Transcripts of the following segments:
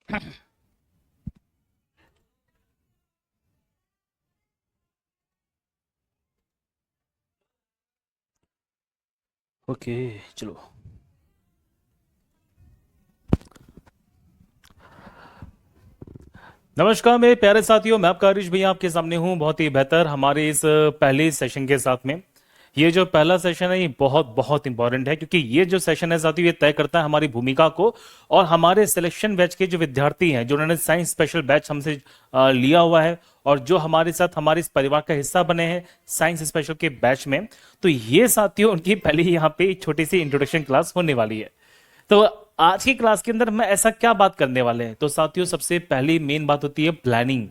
Okay, चलो। नमस्कार मेरे प्यारे साथियों, मैं आपका हरीश भैया आपके सामने हूँ बहुत ही बेहतर हमारे इस पहले सेशन के साथ में। ये जो पहला सेशन है ये बहुत बहुत इंपॉर्टेंट है, क्योंकि ये जो सेशन है साथियों ये तय करता है हमारी भूमिका को। और हमारे सिलेक्शन बैच के जो विद्यार्थी हैं, जो उन्होंने साइंस स्पेशल बैच हमसे लिया हुआ है और जो हमारे साथ हमारे इस परिवार का हिस्सा बने हैं साइंस स्पेशल के बैच में, तो ये साथियों उनकी पहली यहाँ पे एक छोटी सी इंट्रोडक्शन क्लास होने वाली है। तो आज की क्लास के अंदर मैं ऐसा क्या बात करने वाले हैं, तो साथियों सबसे पहली मेन बात होती है प्लानिंग,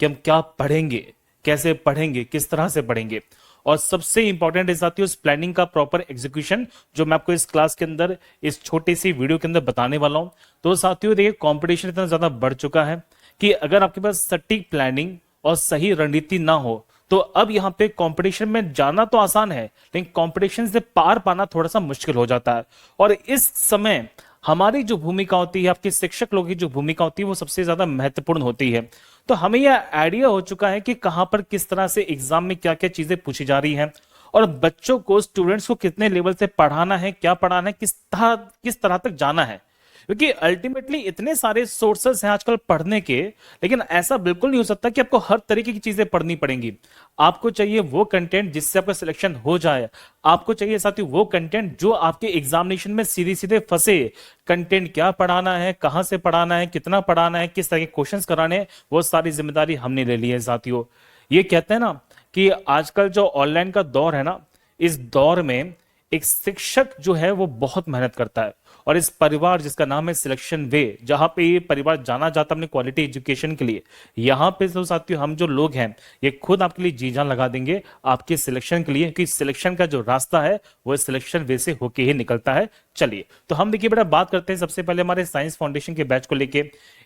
कि हम क्या पढ़ेंगे, कैसे पढ़ेंगे, किस तरह से पढ़ेंगे। और सबसे इंपॉर्टेंट है साथियों इस प्लानिंग का प्रॉपर एग्जीक्यूशन, जो मैं आपको इस क्लास के अंदर इस छोटी सी वीडियो के अंदर बताने वाला हूं। तो साथियों देखिए, कंपटीशन इतना ज्यादा बढ़ चुका है कि अगर आपके पास सटीक प्लानिंग और सही रणनीति ना हो तो अब यहां पे कंपटीशन में जाना तो आसान है, लेकिन कंपटीशन से पार पाना थोड़ा सा मुश्किल हो जाता है। और इस समय हमारी जो भूमिका होती है, आपके शिक्षक लोगों की जो भूमिका होती है, वो सबसे ज्यादा महत्वपूर्ण होती है। तो हमें यह आइडिया हो चुका है कि कहां पर किस तरह से एग्जाम में क्या क्या चीजें पूछी जा रही हैं और बच्चों को, स्टूडेंट्स को कितने लेवल से पढ़ाना है, क्या पढ़ाना है, किस तरह तक जाना है। क्योंकि अल्टीमेटली इतने सारे सोर्सेस हैं आजकल पढ़ने के, लेकिन ऐसा बिल्कुल नहीं हो सकता कि आपको हर तरीके की चीजें पढ़नी पड़ेंगी। आपको चाहिए वो कंटेंट जिससे आपका सिलेक्शन हो जाए। आपको चाहिए साथियों वो कंटेंट जो आपके एग्जामिनेशन में सीधे सीधे फंसे। कंटेंट क्या पढ़ाना है, कहां से पढ़ाना है, कितना पढ़ाना है, किस तरह के क्वेश्चंस कराने हैं, वो सारी जिम्मेदारी हमने ले ली है साथियों। ये कहते हैं ना कि आजकल जो ऑनलाइन का दौर है ना, इस दौर में एक शिक्षक जो है वो बहुत मेहनत करता है। और इस परिवार जिसका नाम है सिलेक्शन वे, जहां पे ये परिवार जाना जाता है अपने क्वालिटी एजुकेशन के लिए, यहां पे तो साथियों हम जो लोग हैं ये खुद आपके लिए जी जान लगा देंगे आपके सिलेक्शन के लिए, क्योंकि सिलेक्शन का जो रास्ता है वो सिलेक्शन वे से होके ही निकलता है। चलिए तो हम देखिए बेटा बात करते हैं सबसे पहले हमारे साइंस फाउंडेशन के बैच को लेके।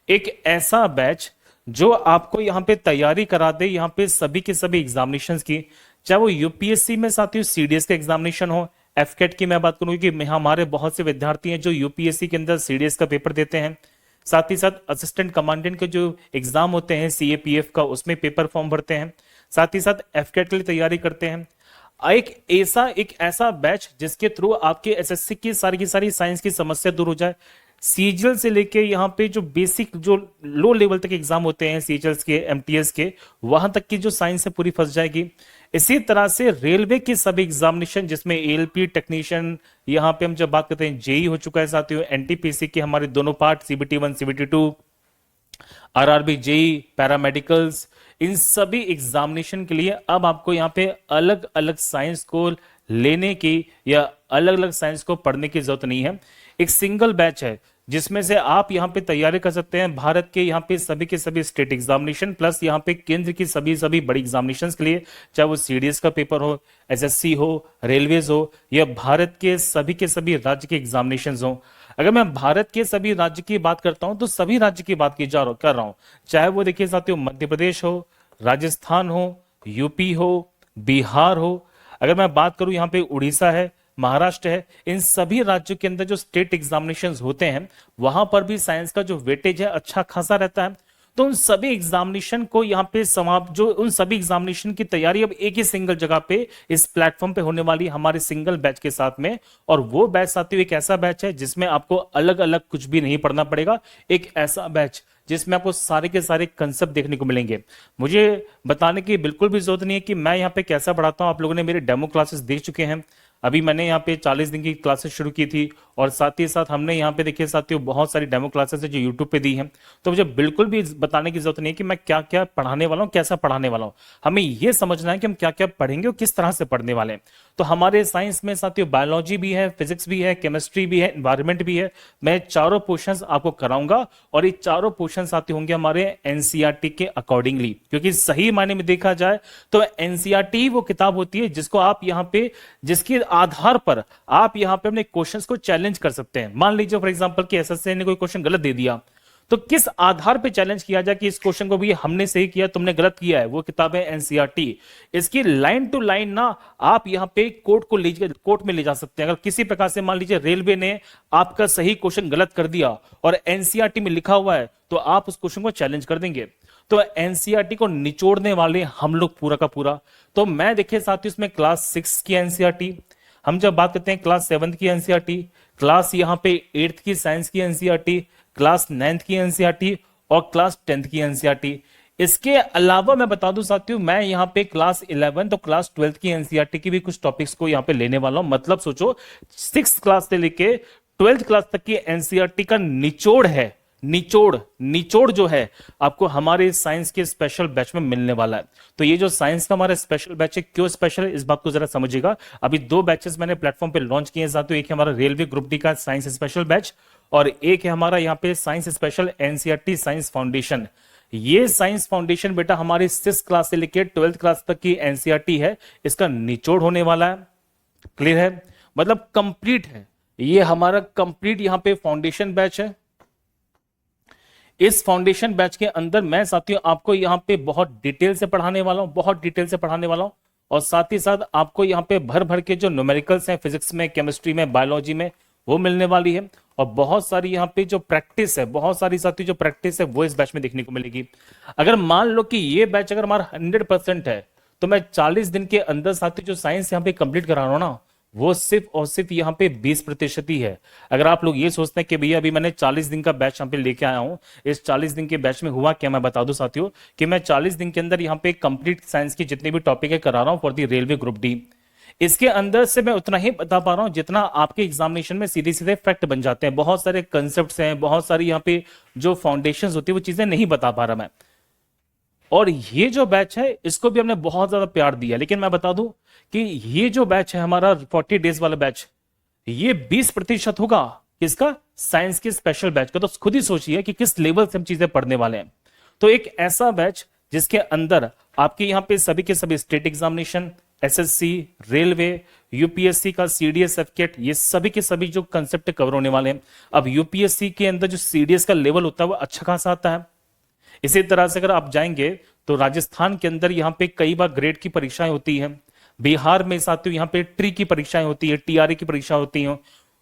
एक ऐसा बैच जो आपको यहाँ पे तैयारी करा दे, यहाँ पे सभी के सभी एग्जामिनेशंस की, चाहे वो यूपीएससी में साथियों सीडीएस का एग्जामिनेशन हो। एफकेट की मैं बात करूंगी कि हमारे बहुत से विद्यार्थी हैं जो यूपीएससी के अंदर सीडीएस का पेपर देते हैं। साथ ही साथ असिस्टेंट कमांडेंट के जो एग्जाम होते हैं सीएपीएफ का, उसमें पेपर फॉर्म भरते हैं। साथ ही साथ एफकेट के लिए तैयारी करते हैं। एक ऐसा बैच जिसके थ्रू आपके एसएससी की सारी साइंस की समस्या दूर हो जाए। सीजीएल से लेके यहाँ पे जो बेसिक जो लो लेवल तक एग्जाम होते हैं सीजीएल के, एमटीएस के, वहां तक की जो साइंस है पूरी फंस जाएगी। इसी तरह से रेलवे की सभी एग्जामिनेशन जिसमें एएलपी टेक्नीशियन, यहाँ पे हम जब बात करते हैं जेई हो चुका है साथियों, एनटीपीसी के हमारे दोनों part CBT 1 CBT 2, RRB JE, paramedicals, इन सभी एग्जामिनेशन के लिए अब आपको यहाँ पे अलग अलग साइंस को लेने की या अलग अलग साइंस को पढ़ने की जरूरत नहीं है। एक सिंगल बैच है जिसमें से आप यहाँ पे तैयारी कर सकते हैं भारत के यहाँ पे सभी के सभी स्टेट एग्जामिनेशन प्लस यहाँ पे केंद्र की सभी सभी बड़ी एग्जामिनेशंस के लिए, चाहे वो सीडीएस का पेपर हो, एसएससी हो, रेलवेज हो, या भारत के सभी राज्य के एग्जामिनेशंस हो। अगर मैं भारत के सभी राज्य की बात करता हूं तो सभी राज्य की बात कर रहा हूं, चाहे वो देखिए साथियों मध्य प्रदेश हो, राजस्थान हो, यूपी हो, बिहार हो, अगर मैं बात करूं यहाँ पे उड़ीसा है, महाराष्ट्र है, इन सभी राज्यों के अंदर जो स्टेट एग्जामिनेशंस होते हैं वहां पर भी साइंस का जो वेटेज है अच्छा खासा रहता है। तो उन सभी एग्जामिनेशन को यहाँ पे समाप्त, जो उन सभी एग्जामिनेशन की तैयारी अब एक ही सिंगल जगह पे इस प्लेटफॉर्म पे होने वाली हमारे सिंगल बैच के साथ में। और वो बैच साथियों एक ऐसा बैच है जिसमें आपको अलग अलग कुछ भी नहीं पढ़ना पड़ेगा। एक ऐसा बैच जिसमें आपको सारे के सारे कंसेप्ट देखने को मिलेंगे। मुझे बताने की बिल्कुल भी जरूरत नहीं है कि मैं यहाँ पे कैसा पढ़ाता हूँ, आप लोगों ने मेरे डेमो क्लासेस देख चुके हैं। अभी मैंने यहाँ पे 40 दिन की क्लासेस शुरू की थी और साथ ही साथ हमने यहाँ पे देखिए साथियों बहुत सारी डेमो क्लासेस है जो यूट्यूब पे दी हैं। तो मुझे बिल्कुल भी बताने की जरूरत नहीं है कि मैं क्या क्या पढ़ाने वाला हूँ, कैसा पढ़ाने वाला हूँ। हमें ये समझना है कि हम क्या क्या पढ़ेंगे और किस तरह से पढ़ने वाले हैं। तो हमारे साइंस में साथियों बायोलॉजी भी है, फिजिक्स भी है, केमिस्ट्री भी है, एनवायरमेंट भी है। मैं चारों पोर्शंस आपको कराऊंगा और ये चारों पोर्शन साथियों होंगे हमारे एनसीईआरटी के अकॉर्डिंगली, क्योंकि सही मायने में देखा जाए तो एनसीईआरटी वो किताब होती है जिसको आप यहाँ पे, जिसके आधार पर आप यहां पे अपने क्वेश्चंस को चैलेंज कर सकते हैं। मान लीजिए फॉर एग्जांपल कि एसएससी ने कोई क्वेश्चन गलत दे दिया, तो किस आधार पे चैलेंज किया जाए कि इस क्वेश्चन को भी हमने सही किया, तुमने गलत किया है? वो किताब है एनसीईआरटी। इसकी लाइन टू लाइन ना आप यहां पे कोर्ट में ले जा सकते हैं। अगर किसी प्रकार से मान लीजिए रेलवे ने आपका सही क्वेश्चन गलत कर दिया और एनसीईआरटी में लिखा हुआ है, तो आप उस क्वेश्चन को चैलेंज कर देंगे। तो एनसीईआरटी को निचोड़ने वाले हम लोग पूरा का पूरा। तो मैं देखिए साथियों, इसमें क्लास 6 की एनसीईआरटी, हम जब बात करते हैं क्लास 7 की एनसीईआरटी, क्लास यहां पे 8th की साइंस की एनसीईआरटी, क्लास 9th की एनसीईआरटी और क्लास 10th की एनसीईआरटी। इसके अलावा मैं बता दूं साथियों, मैं यहां पे क्लास 11 तो क्लास 12th की एनसीईआरटी की भी कुछ टॉपिक्स को यहां पे लेने वाला हूं। मतलब सोचो 6th क्लास से लेके 12th क्लास तक की एनसीईआरटी का निचोड़ है, निचोड़ जो है आपको हमारे साइंस के स्पेशल बैच में मिलने वाला है। तो ये जो साइंस का हमारा स्पेशल बैच है, क्यों स्पेशल है इस बात को जरा समझिएगा। अभी 2 बैचेस मैंने प्लेटफॉर्म पे लॉन्च किए हैं साथियों, एक है हमारा रेलवे ग्रुप डी का साइंस स्पेशल बैच और एक है हमारा यहाँ पे science special NCERT science foundation. ये साइंस फाउंडेशन बेटा हमारी 6th क्लास से लेकर 12th क्लास तक की एनसीईआरटी है, इसका निचोड़ होने वाला है। क्लियर है? मतलब कंप्लीट है, ये हमारा कंप्लीट यहाँ पे फाउंडेशन बैच है। इस फाउंडेशन बैच के अंदर मैं साथियों आपको यहां पे बहुत डिटेल से पढ़ाने वाला हूं, बहुत डिटेल से पढ़ाने वाला हूं। और साथ ही साथ आपको यहां पे भर भर के जो न्यूमेरिकल्स हैं फिजिक्स में, केमिस्ट्री में, बायोलॉजी में, वो मिलने वाली है। और बहुत सारी यहाँ पे जो प्रैक्टिस है, बहुत सारी साथियों जो प्रैक्टिस है वो इस बैच में देखने को मिलेगी। अगर मान लो कि ये बैच अगर हमारा 100% है, तो मैं 40 दिन के अंदर साथियों जो साइंस यहाँ पे कंप्लीट करा रहा हूं ना, वो सिर्फ और सिर्फ यहाँ पे 20% ही है। अगर आप लोग ये सोचते हैं कि भैया अभी मैंने 40 दिन का बैच यहाँ पे लेके आया हूं, इस 40 दिन के बैच में हुआ क्या, मैं बता दूं साथियों कि मैं 40 दिन के अंदर यहाँ पे कंप्लीट साइंस की जितने भी टॉपिक है करा रहा हूं for the railway group D. इसके अंदर से मैं उतना ही बता पा रहा हूं जितना आपके एग्जामिनेशन में सीधे सीधे फैक्ट बन जाते हैं। बहुत सारे कंसेप्ट हैं, बहुत सारी यहाँ पे जो फाउंडेशन होती है वो चीजें नहीं बता पा रहा मैं। और ये जो बैच है इसको भी हमने बहुत ज्यादा प्यार दिया। लेकिन मैं बता दूं कि ये जो बैच है हमारा 40 डेज वाला बैच, ये 20% होगा किसका, साइंस के स्पेशल बैच का। तो खुद ही सोचिए कि किस लेवल से हम चीजें पढ़ने वाले हैं। तो एक ऐसा बैच जिसके अंदर आपके यहां पे सभी के सभी state examination, SSC, railway, UPSC का सीडीएस एफकेट, ये सभी के सभी जो कंसेप्ट कवर होने वाले हैं। अब यूपीएससी के अंदर जो सीडीएस का लेवल होता है वो अच्छा खासा आता है। इसी तरह से अगर आप जाएंगे तो राजस्थान के अंदर यहाँ पे कई बार ग्रेड की परीक्षाएं होती हैं। बिहार में साथियों यहाँ पे ट्री की परीक्षाएं होती है, टीआरए की परीक्षा होती है।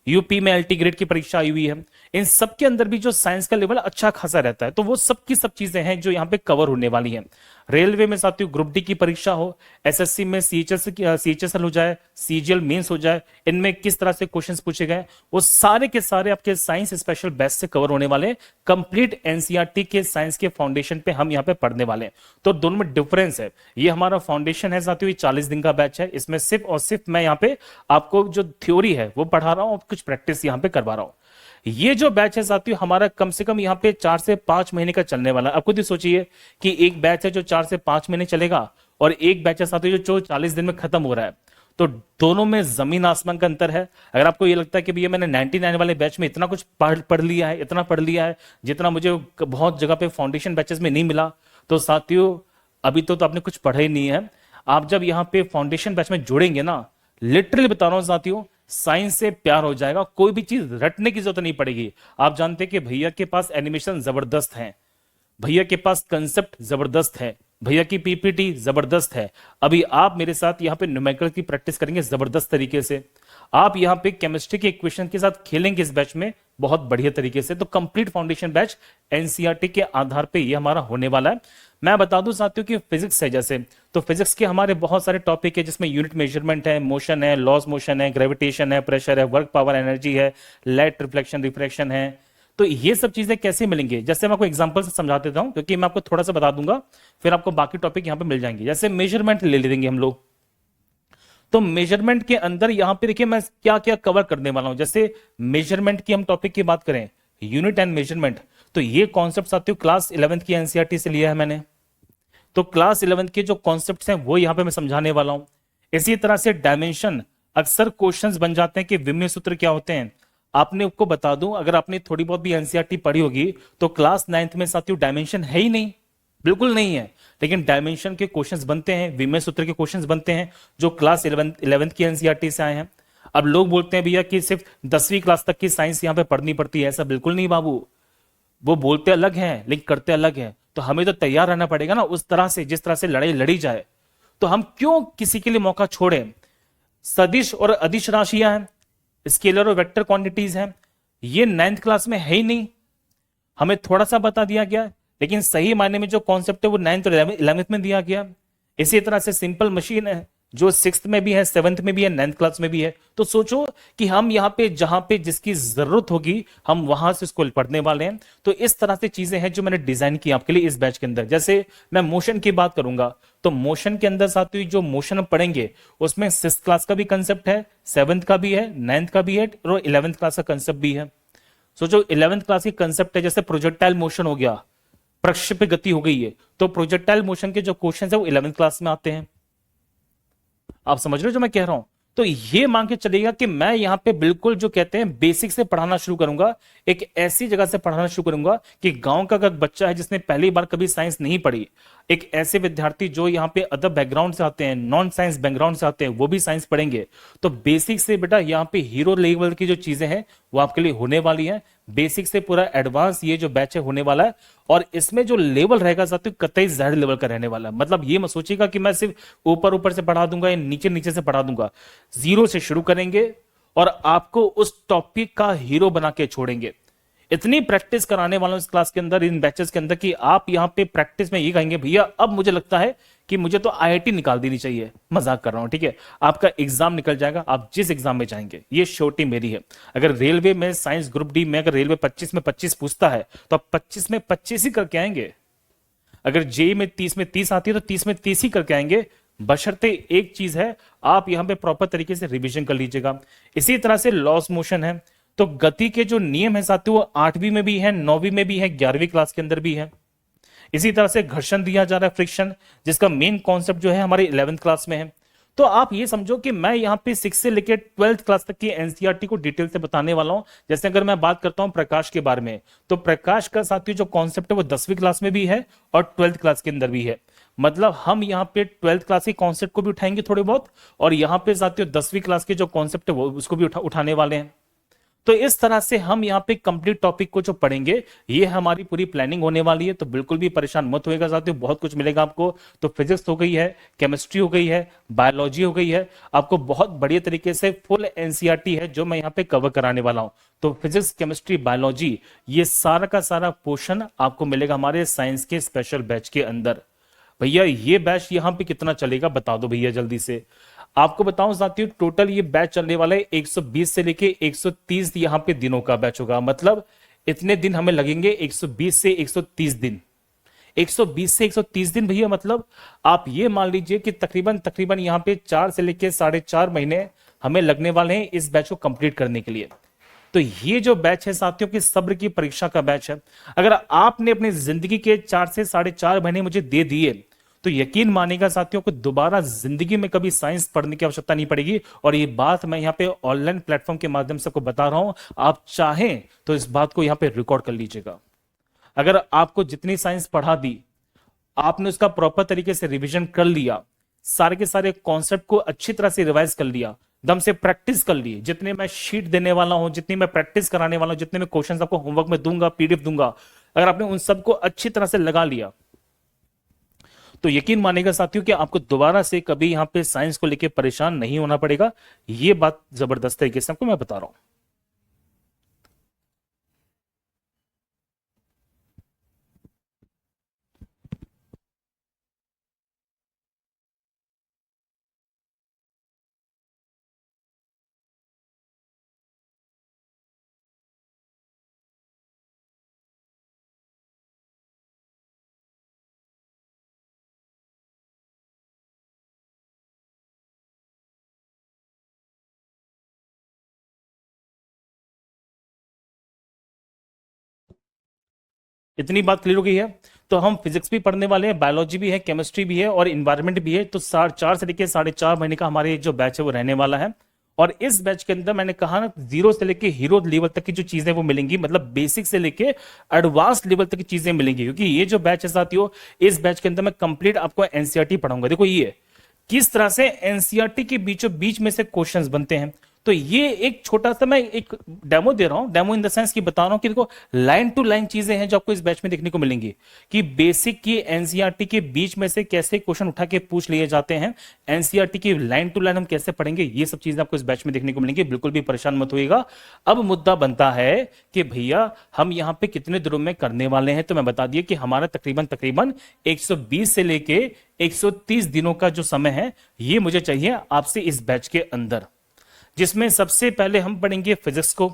यूपी में एलटी ग्रेड की परीक्षा आई हुई है। इन सब के अंदर भी जो साइंस का लेवल अच्छा खासा रहता है। तो वो सब की सब चीजें हैं जो यहाँ पे कवर होने वाली हैं। रेलवे में साथियों ग्रुप डी की परीक्षा हो, एसएससी में सीएचएसएल हो जाए, सीजीएल मेंस हो जाए, इनमें किस तरह से क्वेश्चंस पूछे गए वो सारे के सारे आपके साइंस स्पेशल बैच से कवर होने वाले हैं। कंप्लीट एनसीईआरटी के साइंस के फाउंडेशन पे हम यहाँ पे पढ़ने वाले हैं। तो दोनों में डिफरेंस है। ये हमारा फाउंडेशन है साथियों, ये 40 दिन का बैच है। इसमें सिर्फ और सिर्फ मैं यहाँ पे आपको जो थ्योरी है वो पढ़ा रहा हूँ, कुछ प्रैक्टिस यहाँ पे करवा रहा हूँ। ये जो बैच है साथियों हमारा कम से कम यहाँ पे 4 से 5 महीने का चलने वाला है। आप खुद ही सोचिए कि एक बैच है जो 4 से 5 महीने चलेगा और एक बैच है साथियों जो 40 दिन में खत्म हो रहा है। तो दोनों में जमीन आसमान का अंतर है। अगर आपको ये लगता है कि भैया मैंने 99 वाले बैच में इतना कुछ पढ़ लिया है, इतना पढ़ लिया है जितना मुझे बहुत जगह पे फाउंडेशन बैचेस में नहीं मिला, तो साथियों अभी तो आपने कुछ पढ़ा ही नहीं है। आप जब यहाँ पे फाउंडेशन बैच में जुड़ेंगे ना, लिटरली बता रहा हूं साथियों, साइंस से प्यार हो जाएगा। कोई भी चीज रटने की जरूरत नहीं पड़ेगी। आप जानते हैं कि भैया के पास एनिमेशन जबरदस्त है, भैया के पास कंसेप्ट जबरदस्त है, भैया की पीपीटी जबरदस्त है। अभी आप मेरे साथ यहाँ पे न्यूमेरिकल की प्रैक्टिस करेंगे जबरदस्त तरीके से। आप यहाँ पे केमिस्ट्री के इक्वेशन के साथ खेलेंगे इस बैच में बहुत बढ़िया तरीके से। तो कंप्लीट फाउंडेशन बैच एनसीईआरटी के आधार पे ये हमारा होने वाला है। मैं बता दूं साथियों कि फिजिक्स है जैसे, तो फिजिक्स के हमारे बहुत सारे टॉपिक है जिसमें यूनिट मेजरमेंट है, मोशन है, लॉस मोशन है, ग्रेविटेशन है, प्रेशर है, वर्क पावर एनर्जी है, लाइट रिफ्लेक्शन रिफ्रैक्शन है। तो ये सब चीजें कैसे मिलेंगे, जैसे मैं आपको एग्जांपल से समझा देता हूं क्योंकि मैं आपको थोड़ा सा बता दूंगा, फिर आपको बाकी टॉपिक यहां पे मिल जाएंगे। जैसे मेजरमेंट ले लेंगे हम लोग, तो मेजरमेंट के अंदर यहां पे देखिए मैं क्या क्या कवर करने वाला हूं। जैसे मेजरमेंट की हम टॉपिक की बात करें, यूनिट एंड मेजरमेंट, तो ये कॉन्सेप्ट साथियों क्लास 11th की एनसीईआरटी से लिया है मैंने। तो क्लास 11th के जो कॉन्सेप्ट्स हैं वो यहां पे मैं समझाने वाला हूं। इसी तरह से डायमेंशन, अक्सर क्वेश्चंस बन जाते हैं कि विमीय सूत्र क्या होते हैं। आपने आपको बता दूं, अगर आपने थोड़ी बहुत भी एनसीईआरटी पढ़ी होगी तो क्लास 9th में साथियों डायमेंशन है ही नहीं, बिल्कुल नहीं है। लेकिन डायमेंशन के क्वेश्चंस बनते हैं, विमीय सूत्र के क्वेश्चंस बनते हैं जो क्लास 11th की एनसीईआरटी से आए हैं। अब लोग बोलते हैं भैया कि सिर्फ 10वीं क्लास तक की साइंस यहां पे पढ़नी पड़ती है, ऐसा बिल्कुल नहीं बाबू। वो बोलते अलग हैं लेकिन करते अलग हैं। तो हमें तो तैयार रहना पड़ेगा ना उस तरह से, जिस तरह से लड़ाई लड़ी जाए। तो हम क्यों किसी के लिए मौका छोड़े? सदिश और अदिश राशियां हैं, स्केलर और वेक्टर क्वांटिटीज हैं, ये 9th क्लास में है ही नहीं। हमें थोड़ा सा बता दिया गया, लेकिन सही मायने में जो कॉन्सेप्ट है वो 9th और 11th में दिया गया। इसी तरह से सिंपल मशीन है जो 6th में भी है, 7th में भी है, 9th क्लास में भी है। तो सोचो कि हम यहाँ पे जहां पे जिसकी जरूरत होगी हम वहां से इसको पढ़ने वाले हैं। तो इस तरह से चीजें हैं जो मैंने डिजाइन की आपके लिए इस बैच के अंदर। जैसे मैं मोशन की बात करूंगा तो मोशन के अंदर साथियों जो मोशन हम पढ़ेंगे उसमें 6th क्लास का भी कंसेप्ट है, 7th का भी है, 9th का भी है और 11th क्लास का कंसेप्ट भी है। सोचो 11th क्लास की कंसेप्ट है, जैसे प्रोजेक्टाइल मोशन हो गया, प्रक्षेप्य गति हो गई है, तो प्रोजेक्टाइल मोशन के जो क्वेश्चन है वो 11th क्लास में आते हैं। आप समझ रहे हो जो मैं कह रहा हूं? तो ये मान के चलेगा कि मैं यहां पे बिल्कुल जो कहते हैं बेसिक से पढ़ाना शुरू करूंगा, एक ऐसी जगह से पढ़ाना शुरू करूंगा कि गांव का बच्चा है जिसने पहली बार कभी साइंस नहीं पढ़ी, एक ऐसे विद्यार्थी जो यहाँ पे अदर बैकग्राउंड से आते हैं, नॉन साइंस बैकग्राउंड से आते हैं, वो भी साइंस पढ़ेंगे। तो बेसिक से बेटा यहाँ पे हीरो लेवल की जो चीजें हैं वो आपके लिए होने वाली है। बेसिक से पूरा एडवांस ये जो बैच है होने वाला है, और इसमें जो लेवल रहेगा साथियों कतई ज्यादा लेवल का रहने वाला है। मतलब ये मत सोचिएगा कि मैं सिर्फ ऊपर ऊपर से पढ़ा दूंगा या नीचे नीचे से पढ़ा दूंगा। जीरो से शुरू करेंगे और आपको उस टॉपिक का हीरो बना के छोड़ेंगे। इतनी प्रैक्टिस कराने वालों इस क्लास के अंदर, इन बैचेस के अंदर, कि आप यहां पे प्रैक्टिस में ये कहेंगे भैया अब मुझे लगता है कि मुझे तो आईआईटी निकाल देनी चाहिए। मजाक कर रहा हूं, ठीक है? आपका एग्जाम निकल जाएगा, आप जिस एग्जाम में जाएंगे। ये श्योरिटी मेरी है। अगर रेलवे में साइंस ग्रुप डी में अगर रेलवे 25 में 25 पूछता है तो आप 25 में 25 ही करके आएंगे। अगर जेई में 30 में 30 आती है तो 30 में 30 ही करके आएंगे। बशर्ते एक चीज है, आप यहां पे प्रॉपर तरीके से रिवीजन कर लीजिएगा। इसी तरह से लॉस मोशन है, तो गति के जो नियम है साथियों वो 8वीं में भी है, 9वीं में भी है, 11वीं क्लास के अंदर भी है। इसी तरह से घर्षण दिया जा रहा है, फ्रिक्शन, जिसका मेन कॉन्सेप्ट जो है हमारे 11th क्लास में है। तो आप ये समझो कि मैं यहाँ पे 6 से लेकर 12th क्लास तक की एनसीईआरटी को डिटेल से बताने वाला हूं। जैसे अगर मैं बात करता हूं प्रकाश के बारे में, तो प्रकाश का साथियों जो कॉन्सेप्ट है वो 10वीं क्लास में भी है और 12th क्लास के अंदर भी है। मतलब हम यहाँ पे 12th क्लास के कॉन्सेप्ट को भी उठाएंगे थोड़े बहुत, और यहाँ पे साथियों 10वीं क्लास के जो कॉन्सेप्ट है वो उसको भी उठाने वाले हैं। तो इस तरह से हम यहाँ पे कंप्लीट टॉपिक को जो पढ़ेंगे, ये हमारी पूरी प्लानिंग होने वाली है। तो बिल्कुल भी परेशान मत होएगा साथियों, बहुत कुछ मिलेगा आपको। तो फिजिक्स हो गई है, केमिस्ट्री हो गई है, बायोलॉजी हो गई है, आपको बहुत बढ़िया तरीके से फुल एनसीईआरटी है जो मैं यहाँ पे कवर कराने वाला हूँ। तो फिजिक्स, केमिस्ट्री, बायोलॉजी, ये सारा का सारा पोर्शन आपको मिलेगा हमारे साइंस के स्पेशल बैच के अंदर। भैया ये बैच यहाँ पे कितना चलेगा बता दो भैया जल्दी से। आपको बताऊं साथियों, टोटल ये बैच चलने वाला है 120 से लेके 130 यहाँ पे दिनों का बैच होगा। मतलब इतने दिन हमें लगेंगे, 120 से 130 दिन। 120 से 130 दिन भैया, मतलब आप ये मान लीजिए कि तकरीबन तकरीबन यहाँ पे 4 से लेके 4.5 महीने हमें लगने वाले हैं इस बैच को कंप्लीट करने के लिए। तो ये जो बैच है साथियों की सब्र की परीक्षा का बैच है। अगर आपने अपनी जिंदगी के 4 से 4.5 महीने मुझे दे दिए तो यकीन मानेगा साथियों को दोबारा जिंदगी में कभी साइंस पढ़ने की आवश्यकता नहीं पड़ेगी। और ये बात मैं यहाँ पे ऑनलाइन प्लेटफॉर्म के माध्यम से आपको बता रहा हूं, आप चाहें तो इस बात को यहाँ पे रिकॉर्ड कर लीजिएगा। अगर आपको जितनी साइंस पढ़ा दी, आपने उसका प्रॉपर तरीके से रिविजन कर लिया, सारे के सारे कॉन्सेप्ट को अच्छी तरह से रिवाइज कर लिया, दम से प्रैक्टिस कर ली, जितने मैं शीट देने वाला हूं, जितनी मैं प्रैक्टिस कराने वाला हूं, जितने मैं क्वेश्चंस आपको होमवर्क में दूंगा, पीडीएफ दूंगा, अगर आपने उन सबको अच्छी तरह से लगा लिया तो यकीन मानेगा साथियों कि आपको दोबारा से कभी यहां पे साइंस को लेकर परेशान नहीं होना पड़ेगा। ये बात जबरदस्त तरीके से आपको मैं बता रहा हूं। इतनी बात क्लियर हो गई है। तो हम फिजिक्स भी पढ़ने वाले हैं, बायोलॉजी भी है, केमिस्ट्री भी है और इन्वायरमेंट भी है। तो 4 से लेकर 4.5 महीने का हमारे जो बैच है वो रहने वाला है। और इस बैच के अंदर मैंने कहा ना, जीरो से लेके हीरो लेवल तक की जो चीजें वो मिलेंगी, मतलब बेसिक से लेके एडवांस लेवल तक की चीजें मिलेंगी। क्योंकि ये जो बैच है साथियों, इस बैच के अंदर मैं कंप्लीट आपको एनसीईआरटी पढ़ाऊंगा। देखो ये किस तरह से एनसीईआरटी के बीचों बीच में से क्वेश्चंस बनते हैं। तो ये एक छोटा सा मैं एक डेमो दे रहा हूं, डेमो इन द सेंस कि बता रहा हूं कि देखो लाइन टू लाइन चीजें हैं जो आपको इस बैच में देखने को मिलेंगी कि बेसिक की एनसीईआरटी के बीच में से कैसे क्वेश्चन उठा के पूछ लिए जाते हैं, एनसीईआरटी की लाइन टू लाइन हम कैसे पढ़ेंगे, ये सब चीजें आपको इस बैच में देखने को मिलेंगी। बिल्कुल भी परेशान मत होइएगा। अब मुद्दा बनता है कि भैया हम यहां पे कितने दिनों में करने वाले हैं, तो मैं बता दिया कि हमारा तकरीबन तकरीबन 120 से लेके 130 दिनों का जो समय है ये मुझे चाहिए आपसे इस बैच के अंदर, जिसमें सबसे पहले हम पढ़ेंगे फिजिक्स को,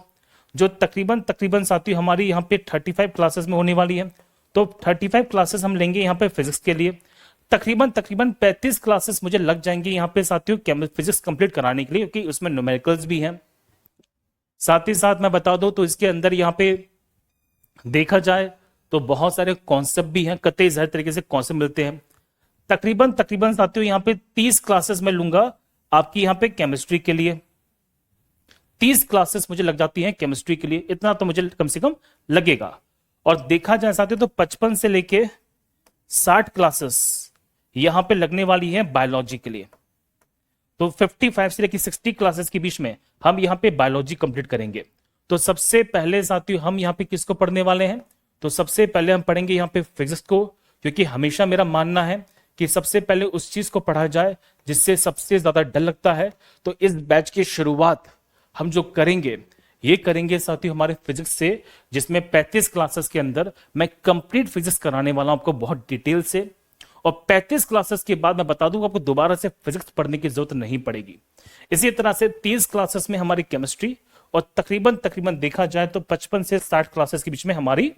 जो तकरीबन तकरीबन साथियों हमारी यहाँ पे 35 क्लासेस में होने वाली है। तो 35 क्लासेस हम लेंगे यहाँ पे फिजिक्स के लिए। तकरीबन तकरीबन 35 क्लासेस मुझे लग जाएंगे यहाँ पे साथियों फिजिक्स कंप्लीट कराने के लिए, क्योंकि उसमें न्यूमेरिकल्स भी हैं। साथ ही साथ मैं बता दूं तो इसके अंदर यहाँ पे देखा जाए तो बहुत सारे कॉन्सेप्ट भी हैं, कतई ज़ाहिर तरीके से कॉन्सेप्ट मिलते हैं। तकरीबन तकरीबन साथियों यहाँ पे 30 क्लासेस में लूंगा आपकी यहाँ पे केमिस्ट्री के लिए। 30 क्लासेस मुझे लग जाती हैं केमिस्ट्री के लिए, इतना तो मुझे कम से कम लगेगा। और देखा जाए साथियों तो 55 से लेके 60 क्लासेस यहां पे लगने वाली है बायोलॉजी के लिए। तो 55 से लेके 60 क्लासेस के बीच में हम यहां पे बायोलॉजी कंप्लीट करेंगे। तो सबसे पहले साथियों हम यहां पे किसको पढ़ने वाले हैं, तो सबसे पहले हम पढ़ेंगे यहां पे फिजिक्स को, क्योंकि हमेशा मेरा मानना है कि सबसे पहले उस चीज को पढ़ा जाए जिससे सबसे ज्यादा डर लगता है। तो इस बैच की शुरुआत हम जो करेंगे ये करेंगे साथियों हमारे फिजिक्स से, जिसमें 35 क्लासेस के अंदर मैं कंप्लीट फिजिक्स कराने वाला हूं आपको बहुत डिटेल से। और 35 क्लासेस के बाद मैं बता दूंगा आपको दोबारा से फिजिक्स पढ़ने की जरूरत नहीं पड़ेगी। इसी तरह से 30 क्लासेस में हमारी केमिस्ट्री, और तकरीबन तकरीबन देखा जाए तो 55 से 60 क्लासेस के बीच में हमारी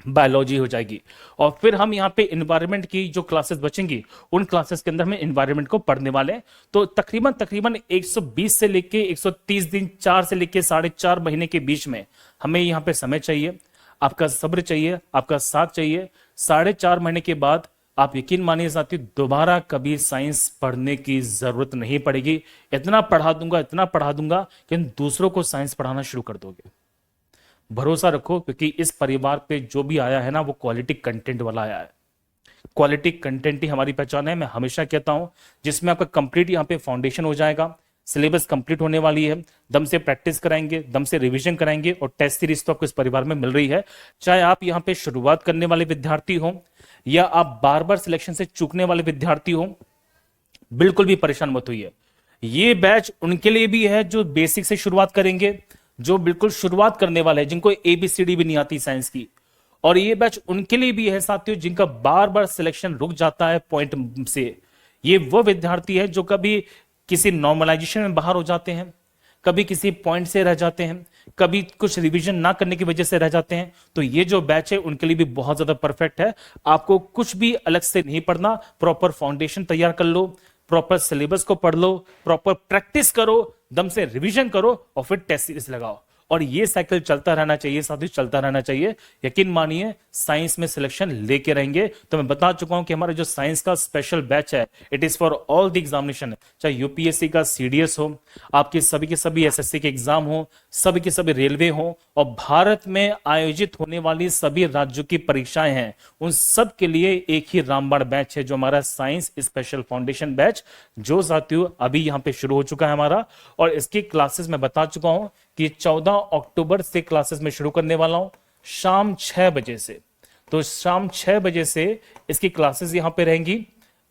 बायोलॉजी हो जाएगी। और फिर हम यहाँ पे इन्वायरमेंट की जो क्लासेस बचेंगी उन क्लासेस के अंदर हम इन्वायरमेंट को पढ़ने वाले हैं। तो तकरीबन तकरीबन 120 से लेके 130 दिन, 4 से लेके 4.5 महीने के बीच में हमें यहाँ पे समय चाहिए, आपका सब्र चाहिए, आपका साथ चाहिए। 4.5 महीने के बाद आप यकीन मानिए साथियों दोबारा कभी साइंस पढ़ने की जरूरत नहीं पड़ेगी। इतना पढ़ा दूंगा कि दूसरों को साइंस पढ़ाना शुरू कर दोगे। भरोसा रखो, क्योंकि इस परिवार पे जो भी आया है ना वो क्वालिटी कंटेंट वाला आया है। क्वालिटी कंटेंट ही हमारी पहचान है। मैं हमेशा कहता हूं जिसमें आपका कंप्लीट यहाँ पे फाउंडेशन हो जाएगा, सिलेबस कंप्लीट होने वाली है, दम से प्रैक्टिस कराएंगे, दम से रिवीजन कराएंगे, और टेस्ट सीरीज तो आपको इस परिवार में मिल रही है। चाहे आप यहाँ पे शुरुआत करने वाले विद्यार्थी हो या आप बार बार सिलेक्शन से चूकने वाले विद्यार्थी हो, बिल्कुल भी परेशान मत होइए। ये बैच उनके लिए भी है जो बेसिक से शुरुआत करेंगे, जो बिल्कुल शुरुआत करने वाले हैं, जिनको ABCD भी नहीं आती साइंस की। और ये बैच उनके लिए भी है साथियों जिनका बार बार सिलेक्शन रुक जाता है पॉइंट से। ये वो विद्यार्थी है जो कभी किसी नॉर्मलाइजेशन में बाहर हो जाते हैं, कभी किसी पॉइंट से रह जाते हैं, कभी कुछ रिवीजन ना करने की वजह से रह जाते हैं। तो ये जो बैच है उनके लिए भी बहुत ज्यादा परफेक्ट है। आपको कुछ भी अलग से नहीं पढ़ना, प्रॉपर फाउंडेशन तैयार कर लो, प्रॉपर सिलेबस को पढ़ लो, प्रॉपर प्रैक्टिस करो, दम से रिवीजन करो, और फिर टेस्ट सीरीज लगाओ। और ये साइकिल चलता रहना चाहिए साथियों, चलता रहना चाहिए। यकीन मानिए साइंस में सिलेक्शन लेके रहेंगे। तो मैं बता चुका हूं कि हमारा जो साइंस का स्पेशल बैच है it is for all the examination, चाहे यूपीएससी का CDS हो, आपके सभी के सभी SSC के एग्जाम हो, सभी के सभी रेलवे हो, और भारत में आयोजित होने वाली सभी राज्यों की परीक्षाएं हैं, उन सब के लिए एक ही रामबाण बैच है जो हमारा साइंस स्पेशल फाउंडेशन बैच, जो साथियों अभी यहां पे शुरू हो चुका है हमारा। और इसकी क्लासेस मैं बता चुका हूं कि 14 अक्टूबर से क्लासेस में शुरू करने वाला हूं शाम 6 बजे से। तो शाम 6 बजे से इसकी क्लासेस यहां पे रहेंगी।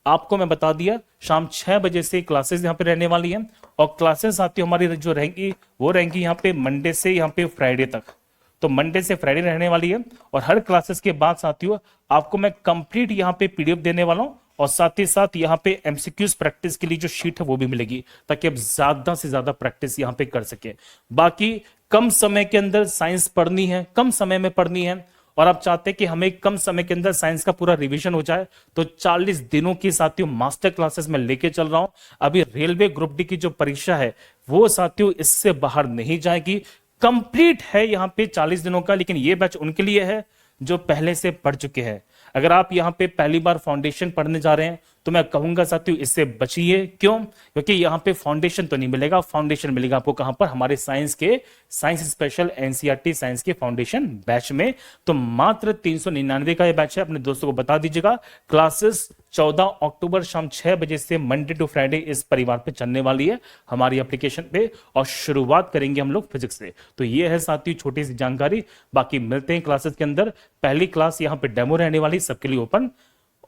आपको मैं बता दिया शाम 6 बजे से क्लासेस यहां पे रहने वाली हैं। और क्लासेस साथियों हमारी जो रहेंगी वो रहेंगी यहां पे मंडे से यहां पे फ्राइडे तक। तो मंडे से फ्राइडे रहने वाली है। और हर क्लासेस के बाद साथियों आपको मैं कंप्लीट यहां पे PDF देने वाला हूं, और साथ ही साथ यहाँ पे MCQs प्रैक्टिस के लिए जो शीट है वो भी मिलेगी, ताकि आप ज्यादा से ज्यादा प्रैक्टिस यहाँ पे कर सके। बाकी कम समय के अंदर साइंस पढ़नी है, कम समय में पढ़नी है, और आप चाहते हैं कि हमें कम समय के अंदर साइंस का पूरा रिवीजन हो जाए, तो 40 दिनों की साथियों मास्टर क्लासेस में लेके चल रहा हूं। अभी रेलवे ग्रुप डी की जो परीक्षा है वो साथियों इससे बाहर नहीं जाएगी, कंप्लीट है यहाँ पे 40 दिनों का। लेकिन ये बैच उनके लिए है जो पहले से पढ़ चुके हैं। अगर आप यहाँ पे पहली बार फाउंडेशन पढ़ने जा रहे हैं तो मैं कहूंगा साथियों इससे बचिए। क्यों? क्योंकि यहाँ पे फाउंडेशन तो नहीं मिलेगा, फाउंडेशन मिलेगा आपको कहां पर? हमारे साइंस स्पेशल एनसीईआरटी साइंस के फाउंडेशन बैच में। तो मात्र 399 का ये बैच है, अपने दोस्तों को बता दीजिएगा। क्लासेस 14 अक्टूबर शाम 6 बजे से मंडे टू फ्राइडे इस परिवार पे चलने वाली है हमारी एप्लीकेशन पे, और शुरुआत करेंगे हम लोग फिजिक्स से। तो ये है साथियों छोटी सी जानकारी, बाकी मिलते हैं क्लासेस के अंदर। पहली क्लास यहाँ पे डेमो रहने वाली, सबके लिए ओपन।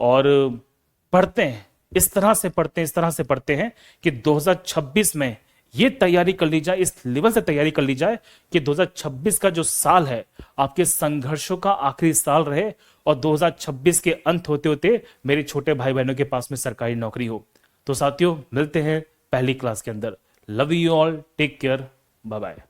और पढ़ते हैं, इस तरह से पढ़ते हैं, इस तरह से पढ़ते हैं कि 2026 में ये तैयारी कर ली जाए, इस लेवल से तैयारी कर ली जाए कि 2026 का जो साल है आपके संघर्षों का आखिरी साल रहे, और 2026 के अंत होते होते मेरे छोटे भाई बहनों के पास में सरकारी नौकरी हो। तो साथियों मिलते हैं पहली क्लास के अंदर। Love you all, take care, bye bye.